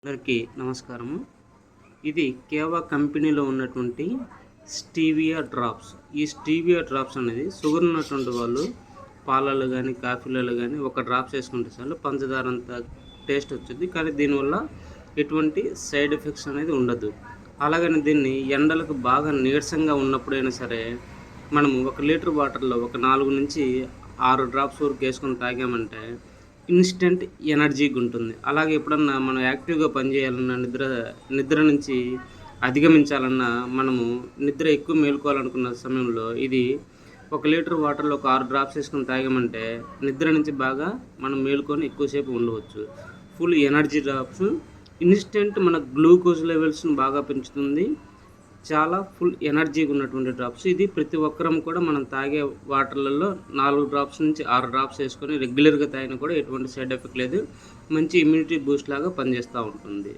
అందరికీ నమస్కారము. ఇది కేవా కంపెనీలో ఉన్నటువంటి స్టీవియా డ్రాప్స్. ఈ స్టీవియా డ్రాప్స్ అనేది షుగర్ ఉన్నటువంటి వాళ్ళు పాలల్లో కానీ కాఫీలలో కానీ ఒక డ్రాప్స్ వేసుకుంటే చాలు పంచదార అంత టేస్ట్ వచ్చింది. కానీ దీనివల్ల ఎటువంటి సైడ్ ఎఫెక్ట్స్ అనేది ఉండదు. అలాగని దీన్ని ఎండలకు బాగా నీరసంగా ఉన్నప్పుడైనా సరే మనము 1 లీటర్ వాటర్లో ఒక 4 నుంచి 6 డ్రాప్స్ వరకు వేసుకొని తాగామంటే ఇన్స్టెంట్ ఎనర్జీగా ఉంటుంది. అలాగే ఎప్పుడన్నా మనం యాక్టివ్గా పనిచేయాలన్నా నిద్ర నుంచి అధిగమించాలన్నా మనము నిద్ర ఎక్కువ మేలుకోవాలనుకున్న సమయంలో ఇది 1 లీటర్ వాటర్లో ఒక 6 డ్రాప్స్ వేసుకొని తాగామంటే నిద్ర నుంచి బాగా మనం మేలుకొని ఎక్కువసేపు ఉండవచ్చు. ఫుల్ ఎనర్జీ డ్రాప్స్ ఇన్స్టెంట్ మన గ్లూకోజ్ లెవెల్స్ని బాగా పెంచుతుంది. చాలా ఫుల్ ఎనర్జీగా ఉన్నటువంటి డ్రాప్స్. ఇది ప్రతి ఒక్కరం కూడా మనం తాగే వాటర్లలో 4 డ్రాప్స్ నుంచి 6 డ్రాప్స్ వేసుకొని రెగ్యులర్గా తాగినా కూడా ఎటువంటి సైడ్ ఎఫెక్ట్ లేదు. మంచి ఇమ్యూనిటీ బూస్ట్ లాగా పనిచేస్తూ ఉంటుంది.